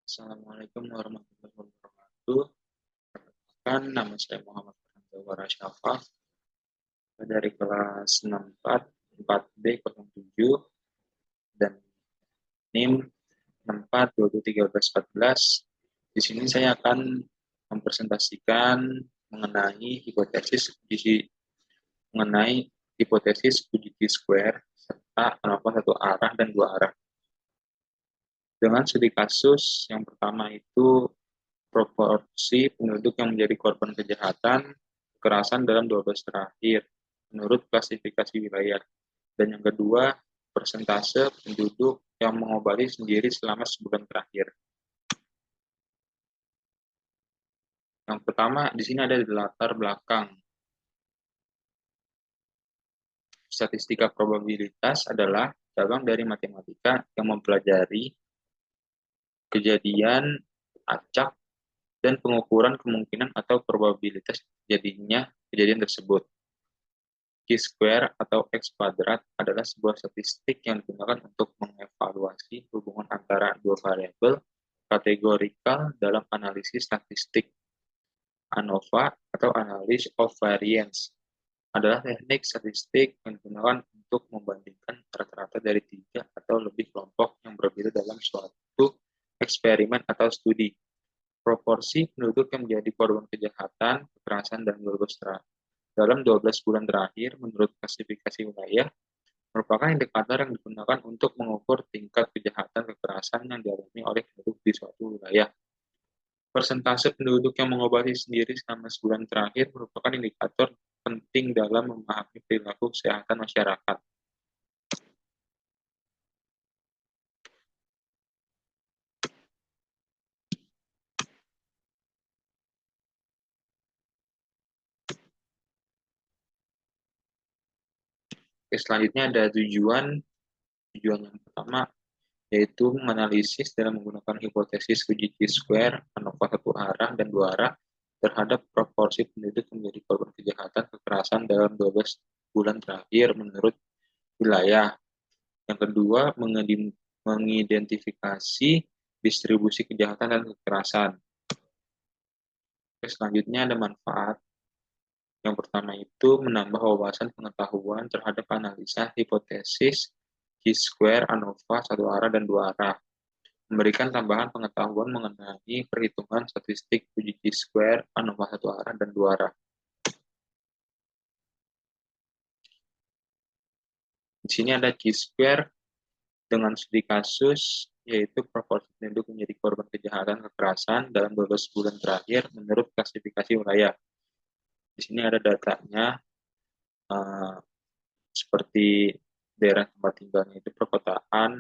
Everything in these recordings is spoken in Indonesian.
Assalamualaikum warahmatullahi wabarakatuh. Kan nama saya Muhammad Farhan Syafa dari kelas 64 4B07 dan NIM 64 Di sini saya akan mempresentasikan mengenai hipotesis uji T-square serta kenapa satu arah dan dua arah. Dengan studi kasus yang pertama itu proporsi penduduk yang menjadi korban kejahatan kekerasan dalam 12 terakhir menurut klasifikasi wilayah. Dan yang kedua, persentase penduduk yang mengobati sendiri selama sebulan terakhir. Yang pertama, di sini ada latar belakang. Statistika probabilitas adalah cabang dari matematika yang mempelajari kejadian acak dan pengukuran kemungkinan atau probabilitas terjadinya kejadian tersebut. Q-square atau X kuadrat adalah sebuah statistik yang digunakan untuk mengevaluasi hubungan antara dua variabel kategorikal dalam analisis statistik. ANOVA atau Analysis of Variance adalah teknik statistik yang digunakan untuk membandingkan rata-rata dari tiga atau lebih kelompok yang berbeda dalam suatu eksperimen atau studi. Proporsi penduduk yang menjadi korban kejahatan, kekerasan, dan dalam 12 bulan terakhir menurut klasifikasi wilayah merupakan indikator yang digunakan untuk mengukur tingkat kejahatan kekerasan yang dialami oleh penduduk di suatu wilayah. Persentase penduduk yang mengobati sendiri selama sebulan terakhir merupakan indikator penting dalam memahami perilaku kesehatan masyarakat. Oke, selanjutnya ada tujuan yang pertama yaitu menganalisis dalam menggunakan hipotesis uji T-square, ANOVA satu arah dan dua arah terhadap proporsi penduduk yang menjadi korban kejahatan kekerasan dalam 12 bulan terakhir menurut wilayah. Yang kedua, mengidentifikasi distribusi kejahatan dan kekerasan. Selanjutnya ada manfaat. Yang pertama itu menambah wawasan pengetahuan terhadap analisa hipotesis Q-square, ANOVA satu arah dan dua arah. Memberikan tambahan pengetahuan mengenai perhitungan statistik uji Q-square, ANOVA satu arah dan dua arah. Di sini ada Q-square dengan studi kasus, yaitu proporsi penduduk menjadi korban kejahatan kekerasan dalam 12 bulan terakhir menurut klasifikasi wilayah. Di sini ada datanya, seperti daerah tempat tinggalnya itu perkotaan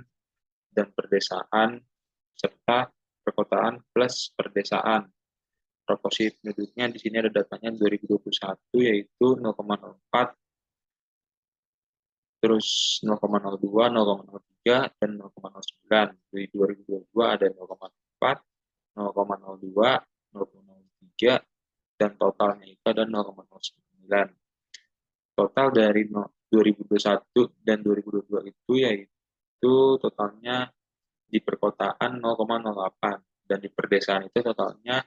dan perdesaan, serta perkotaan plus perdesaan. Proporsi penduduknya di sini ada datanya 2021 yaitu 0,04, terus 0,02, 0,03, dan 0,09. Di 2022 ada 0,4, 0,02, 0,03, dan totalnya itu ada 0,09. Total dari 2021 dan 2022 itu yaitu totalnya di perkotaan 0,08 dan di perdesaan itu totalnya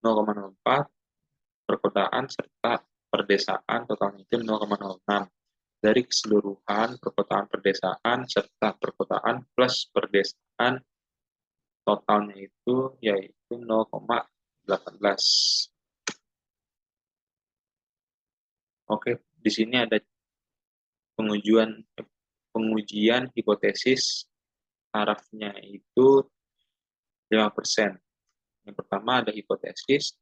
0,04, perkotaan serta perdesaan totalnya itu 0,06. Dari keseluruhan perkotaan perdesaan serta perkotaan plus perdesaan totalnya itu yaitu 0,18. Oke, di sini ada pengujian hipotesis tarafnya itu 5%. Yang pertama ada hipotesis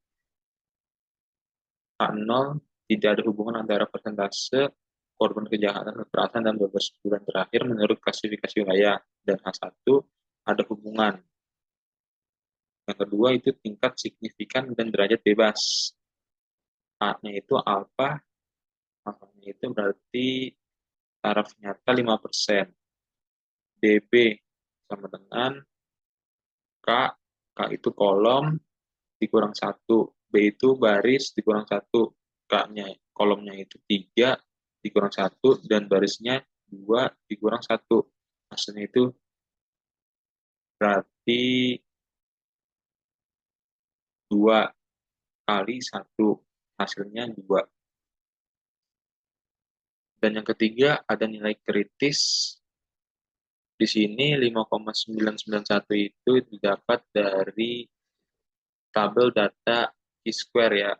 A0 tidak ada hubungan antara persentase korban kejahatan kekerasan dalam 12 bulan terakhir menurut klasifikasi wilayah, dan A1 ada hubungan. Yang kedua itu tingkat signifikan dan derajat bebas. A-nya itu alfa, alfanya itu berarti taraf nyata 5%. DB sama dengan K, K itu kolom dikurang 1, B itu baris dikurang 1, K-nya kolomnya itu 3 dikurang 1, dan barisnya 2 dikurang 1. Hasilnya itu berarti 2 kali 1, hasilnya 2. Dan yang ketiga ada nilai kritis. Di sini 5,991 itu didapat dari tabel data Q-square ya.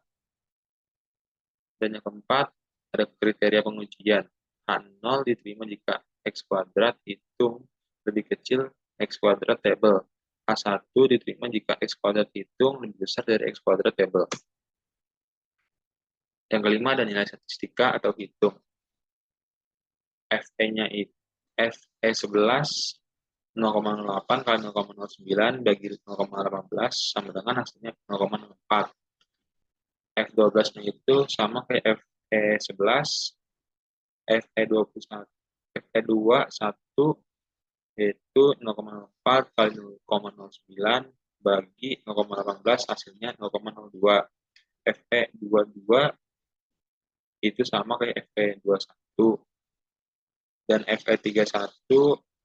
Dan yang keempat ada kriteria pengujian. H0 diterima jika X kuadrat hitung lebih kecil X kuadrat table. H1 diterima jika X kuadrat hitung lebih besar dari X kuadrat table. Yang kelima ada nilai statistika atau hitung. FE-nya itu FE11 0,08 kali 0,09 bagi 0,18 sama dengan hasilnya 0,04. F12-nya itu sama kayak FE11, FE21, FE2 1 yaitu 0,04 kali 0,09 bagi 0,18 hasilnya 0,02. FE22 itu sama kayak FE21 dan FE31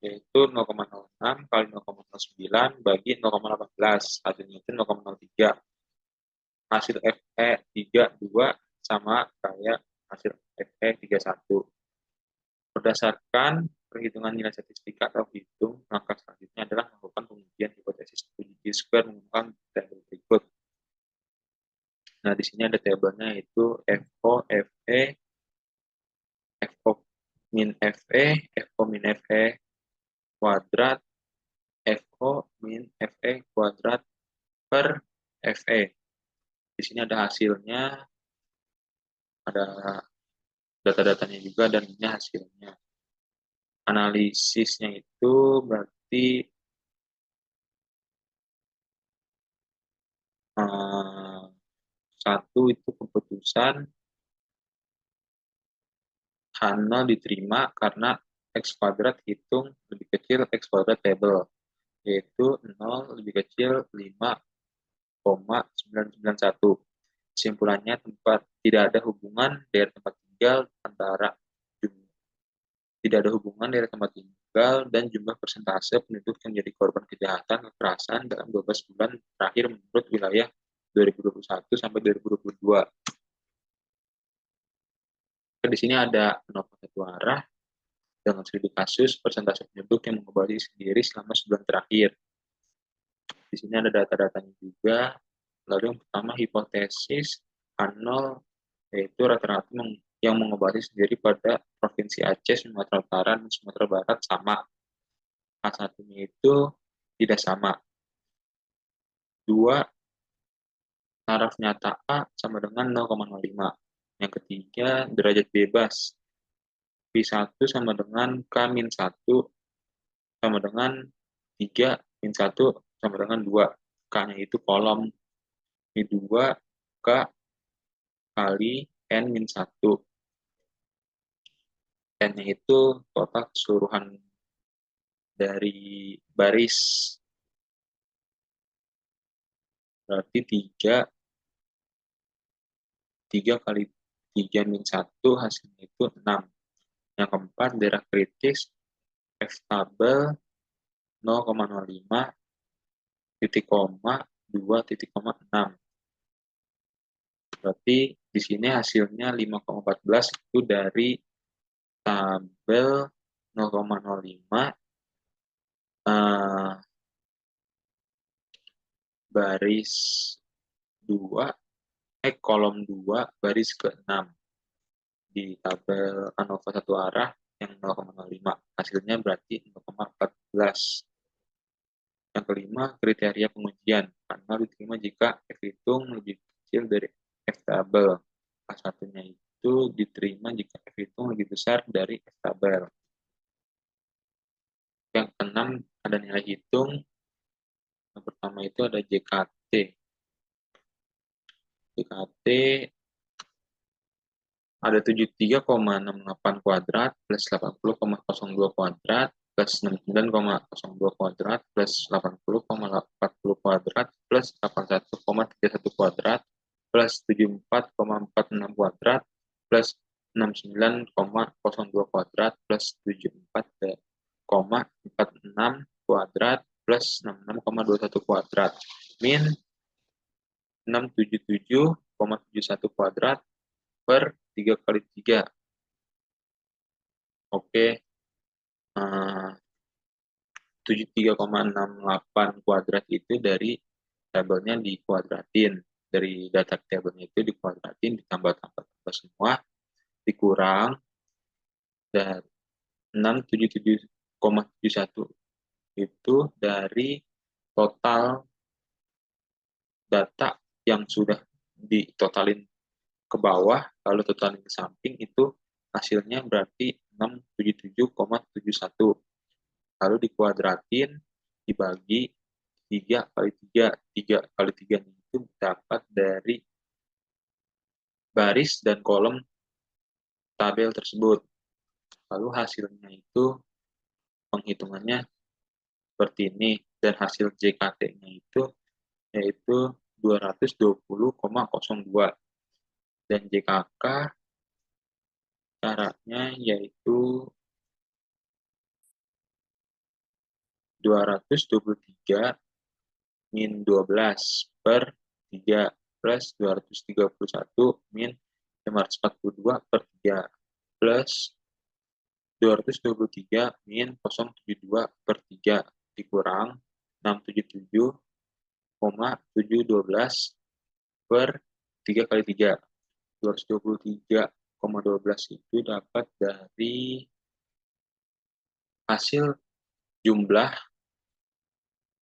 yaitu 0,06 kali 0,09 bagi 0,18 hasilnya itu 0,03. Hasil FE32 sama kayak hasil FE31. Berdasarkan perhitungan nilai statistika atau hitung, langkah selanjutnya adalah melakukan pengujian hipotesis uji Q-square menggunakan tabel berikut. Nah, di sini ada tabelnya yaitu FO, FE, FO min FE, FO min FE kuadrat, FO min FE kuadrat per FE. Di sini ada hasilnya, ada data-datanya juga, dan ini hasilnya. Analisisnya itu berarti satu itu keputusan H0 diterima karena X kuadrat hitung lebih kecil X kuadrat table, yaitu 0 lebih kecil 5,991. Kesimpulannya tidak ada hubungan dari tempat tinggal dan jumlah persentase penduduk yang jadi korban kejahatan kekerasan dalam 12 bulan terakhir menurut wilayah 2021 sampai 2022. Di sini ada penopang satu arah dengan studi kasus persentase penduduk yang mengobati sendiri selama sebulan terakhir. Di sini ada data-datanya juga. Lalu yang pertama hipotesis H0 yaitu rata-rata yang mengobati sendiri pada Provinsi Aceh, Sumatera Utara, dan Sumatera Barat sama. H1-nya itu tidak sama. 2, taraf nyata A sama dengan 0,05. Yang ketiga, derajat bebas. P1 sama dengan K-1 sama dengan 3, min 1 sama dengan 2. K-nya itu kolom. P2, K kali N-1. N-nya itu total keseluruhan dari baris. Berarti 3 kali 3 min 1 hasilnya itu 6. Yang keempat, daerah kritis F tabel 0,05 titik koma 2 titik koma 6. Berarti di sini hasilnya 5,14 itu dari tabel 0,05 baris 2 kolom 2 baris ke-6 di tabel ANOVA satu arah yang 0,05. Hasilnya berarti 0,14. Yang kelima, kriteria pengujian. Karena diterima jika F hitung lebih kecil dari F tabel. Satunya itu diterima jika F hitung lebih besar dari F tabel. Yang keenam, ada nilai hitung. Yang pertama itu ada JKT. JKT ada 73,68 kuadrat plus 80,02 kuadrat plus 69,02 kuadrat plus 80,40 kuadrat plus 81,31 kuadrat plus 74,46 kuadrat plus 69,02 kuadrat plus 74,46 kuadrat plus 66,21 kuadrat min 677,71 kuadrat per 3 kali 3. Oke, 73,68 kuadrat itu dari tabelnya dikuadratin. Dari data tabelnya itu dikuadratin, ditambah-tambah semua, dikurang, dan 677,71 itu dari total data yang sudah ditotalin ke bawah, lalu totalin ke samping, itu hasilnya berarti 677,71. Lalu dikuadratin, dibagi 3 kali 3. 3 kali 3 itu dapat dari baris dan kolom tabel tersebut. Lalu hasilnya itu penghitungannya seperti ini, dan hasil JKT-nya itu yaitu 220,02, dan JKK caranya yaitu 223 min 12 per 3 plus 231 min 542 per 3 plus 223 min 072 per 3 dikurang 677,712 per 3 kali 3. 223,12 itu dapat dari hasil jumlah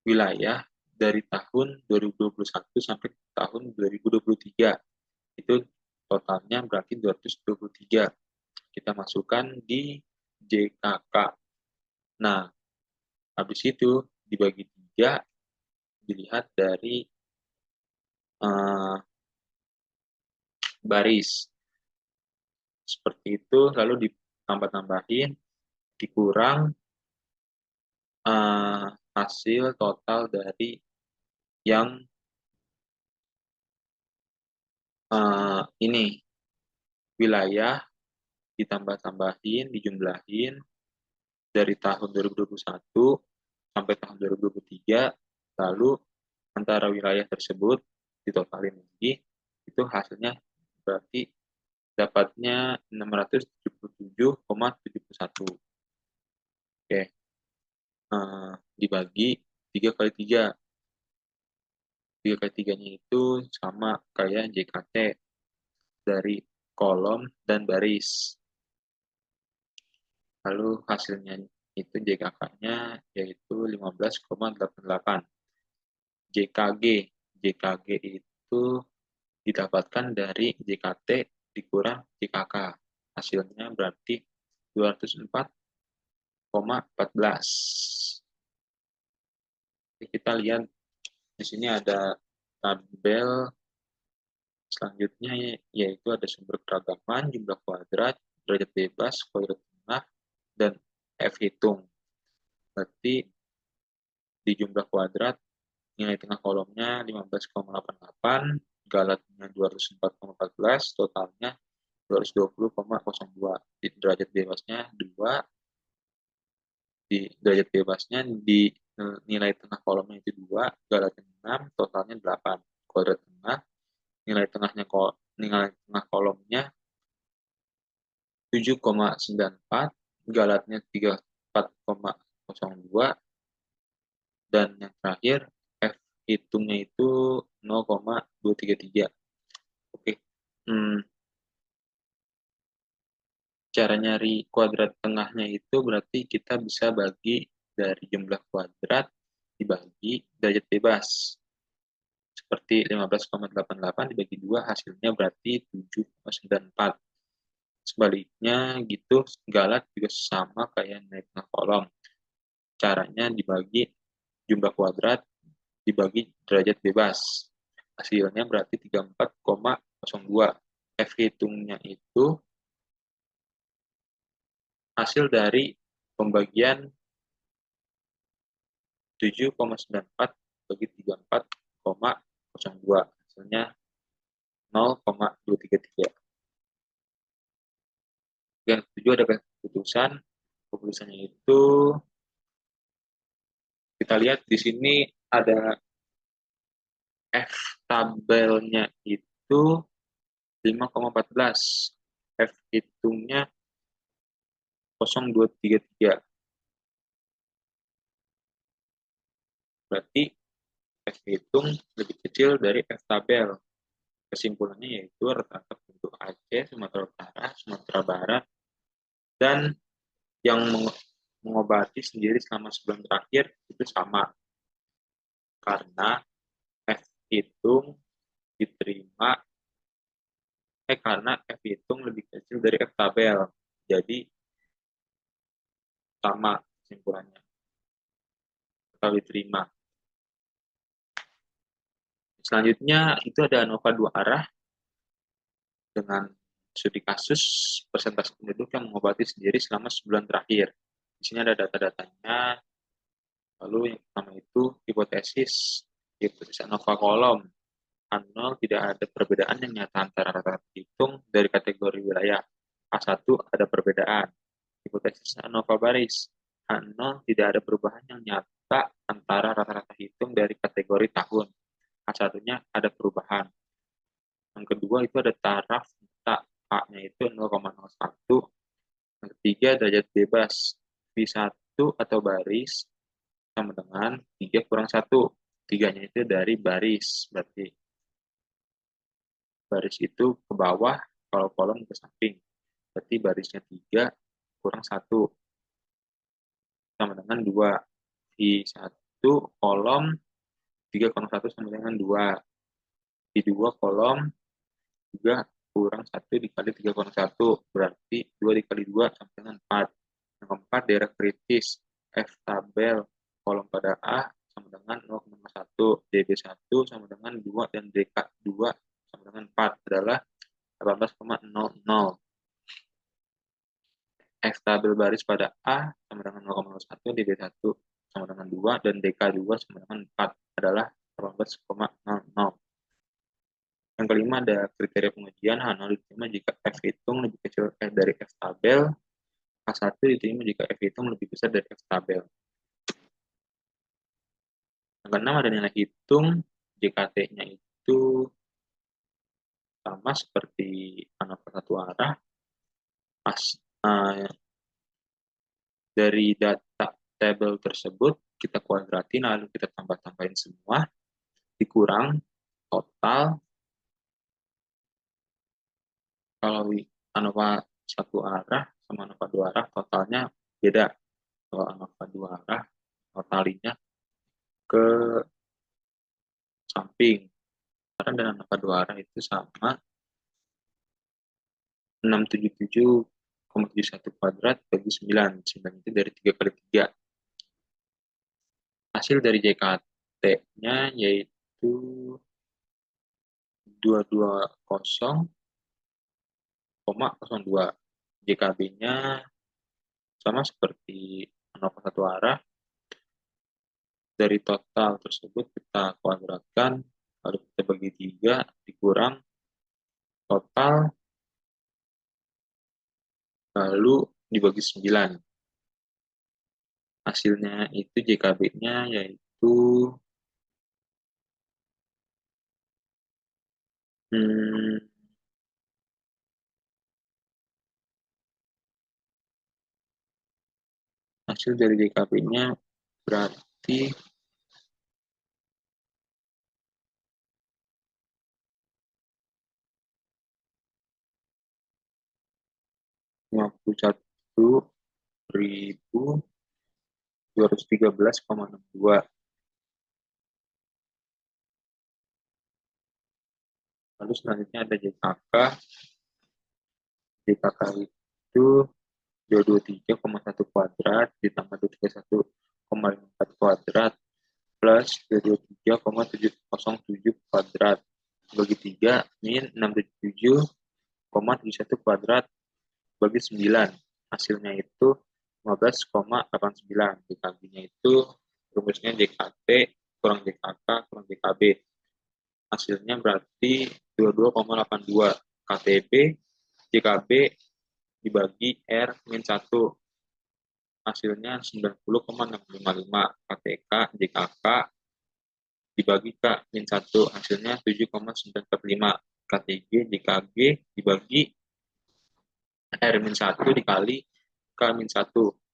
wilayah dari tahun 2021 sampai tahun 2023. Itu totalnya berarti 223. Kita masukkan di JKK. Nah, habis itu dibagi 3, dilihat dari baris. Seperti itu, lalu ditambah-tambahin, dikurang hasil total dari yang ini, wilayah ditambah-tambahin, dijumlahin dari tahun 2021 sampai tahun 2023, lalu antara wilayah tersebut ditotalin lagi, itu hasilnya berarti dapatnya 677,71. Oke, dibagi 3 kali 3. 3 kali 3-nya itu sama kayak JKT dari kolom dan baris. Lalu hasilnya itu JKK-nya yaitu 15,88. JKG itu didapatkan dari JKT dikurang JKK. Hasilnya berarti 204,14. Kita lihat di sini ada tabel selanjutnya, yaitu ada sumber keragaman, jumlah kuadrat, derajat bebas, kuadrat tengah, dan F hitung. Berarti di jumlah kuadrat, nilai tengah kolomnya 15,88, galatnya 204,14, totalnya 220,02. Di derajat bebasnya 2, di derajat bebasnya di nilai tengah kolomnya itu 2, galatnya 6, totalnya 8. Kuadrat tengah, nilai tengah kolomnya 7,94, galatnya 34,02, dan yang terakhir F hitungnya itu 0,233. Oke. Cara nyari kuadrat tengahnya itu berarti kita bisa bagi dari jumlah kuadrat dibagi derajat bebas. Seperti 15,88 dibagi 2, hasilnya berarti 7,94. Sebaliknya gitu, galat juga sama kayak nilai tengah kolom. Caranya dibagi jumlah kuadrat dibagi derajat bebas. Hasilnya berarti 34,02. F hitungnya itu hasil dari pembagian 7,94 bagi 34,02. Hasilnya 0,233. Yang ketujuh ada keputusan. Keputusannya itu kita lihat di sini ada F tabelnya itu 5,14. F hitungnya 0,233. Berarti F hitung lebih kecil dari F tabel. Kesimpulannya yaitu rata-rata penduduk Aceh, Sumatera Utara, Sumatera Barat, dan yang mengobati sendiri selama sebulan terakhir itu sama. Karena F hitung diterima karena F hitung lebih kecil dari F tabel. Jadi sama kesimpulannya. Kalau diterima. Selanjutnya itu ada ANOVA 2 arah dengan studi kasus persentase penduduk yang mengobati sendiri selama sebulan terakhir. Di sini ada data-datanya. Lalu yang pertama itu hipotesis ANOVA kolom. A0 tidak ada perbedaan yang nyata antara rata-rata hitung dari kategori wilayah. A1 ada perbedaan. Hipotesis ANOVA baris. A0 tidak ada perubahan yang nyata antara rata-rata hitung dari kategori tahun. A1-nya ada perubahan. Yang kedua itu ada taraf nyata. A-nya itu 0,01. Yang ketiga derajat bebas. V1 atau baris sama dengan 3 kurang 1. 3-nya itu dari baris. Berarti baris itu ke bawah, kalau kolom ke samping. Berarti barisnya 3 kurang 1 sama dengan 2. V1 kolom 3 kurang 1 sama dengan 2. V2 kolom juga kurang 1 dikali 3 kurang 1. Berarti 2 dikali 2 sama dengan 4. Yang keempat, daerah kritis. F tabel kolom pada A sama dengan 0,1. DB1 sama dengan 2 dan DK2 sama dengan 4 adalah 18,00. F tabel baris pada A sama dengan 0,01, DB1 sama dengan 2, dan DK2 sama dengan 4 adalah 18,00. Yang kelima ada kriteria pengujian. H0 diterima jika F hitung lebih kecil dari F tabel. H1 diterima jika F hitung lebih besar dari F tabel. Yang keenam ada nilai hitung. JKT-nya itu sama seperti ANOVA satu arah. Dari data tabel tersebut kita kuadratin lalu kita tambah-tambahin semua dikurang total. Kalau ANOVA satu arah sama ANOVA dua arah totalnya beda. Kalau ANOVA dua arah totalinya ke samping. Dan ANOVA dua arah itu sama 677,71 kuadrat bagi 9. 9 itu dari 3 kali 3. Hasil dari JKT-nya yaitu 220,02. JKB-nya sama seperti ANOVA satu arah. Dari total tersebut kita kuadratkan, lalu kita bagi 3, dikurang total, lalu dibagi 9. Hasilnya itu JKB-nya yaitu hasil dari JKB-nya berarti 51.213,62. Lalu selanjutnya ada JKK. JKK itu 223,1 kuadrat ditambah 231,54 kuadrat plus 223,707 kuadrat bagi 3 min 677,71 kuadrat bagi 9. Hasilnya itu 15,89. JKB-nya itu rumusnya JKT kurang JKK kurang JKB. Hasilnya berarti 22,82. KTB JKB dibagi R min 1. Hasilnya 90,655. KTK JKK dibagi K-1, hasilnya 7,945. KTG DKG dibagi R-1 dikali K-1,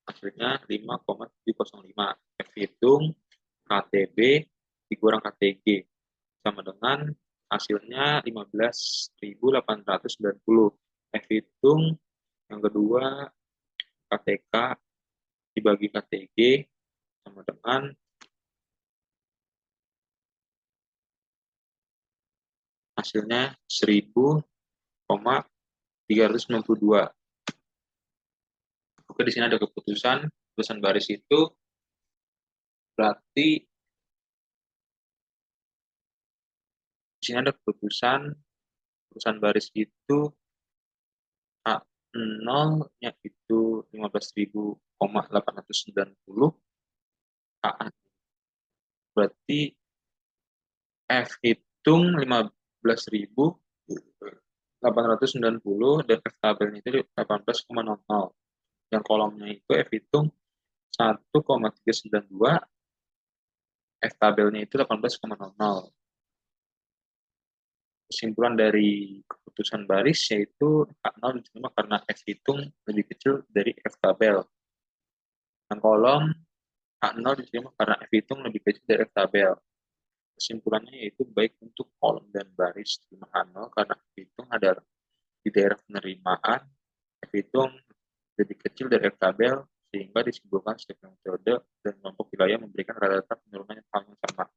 hasilnya 5,705. F hitung KTB dikurang KTG sama dengan hasilnya 15.890. F hitung yang kedua KTK dibagi KTG sama dengan hasilnya 1000,392. Oke, di sini ada keputusan baris itu berarti di sini ada keputusan baris itu A0 yaitu 15.890. A berarti F hitung 15.890 dan F tabelnya itu 18,00. Yang kolomnya itu F hitung 1,392, F tabelnya itu 18,00. Kesimpulan dari keputusan baris yaitu K0 diterima karena F hitung lebih kecil dari F tabel. Yang kolom K0 diterima karena F hitung lebih kecil dari F tabel. Kesimpulannya yaitu baik untuk kolom dan baris terima K0 karena F hitung adalah di daerah penerimaan, F hitung lebih kecil dari F tabel, sehingga disimpulkan setiap metode dan kelompok wilayah memberikan rata-rata penurunan yang sama.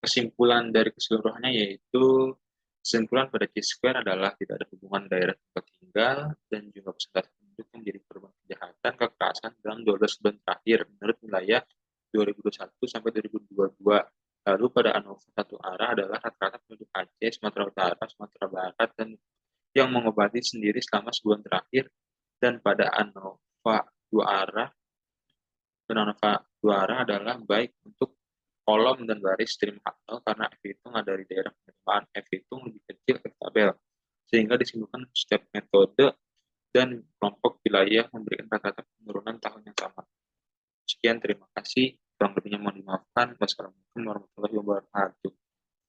Kesimpulan dari keseluruhannya yaitu kesimpulan pada Q-square adalah tidak ada hubungan daerah tempat tinggal dan jumlah persentase penduduk yang menjadi korban kejahatan kekerasan dalam 12 bulan terakhir menurut wilayah 2021 sampai 2022. Lalu pada ANOVA satu arah adalah rata-rata penduduk Aceh, Sumatera Utara, Sumatera Barat, dan yang mengobati sendiri selama sebulan terakhir. Dan pada ANOVA dua arah adalah baik untuk kolom dan baris terima H0 karena F hitung ada di daerah penerimaan, F hitung lebih kecil F tabel, sehingga disimpulkan setiap metode dan kelompok wilayah memberikan rata-rata penurunan tahun yang sama. Sekian, terima kasih. Kurang lebihnya mohon dimaafkan. Wassalamualaikum warahmatullahi wabarakatuh.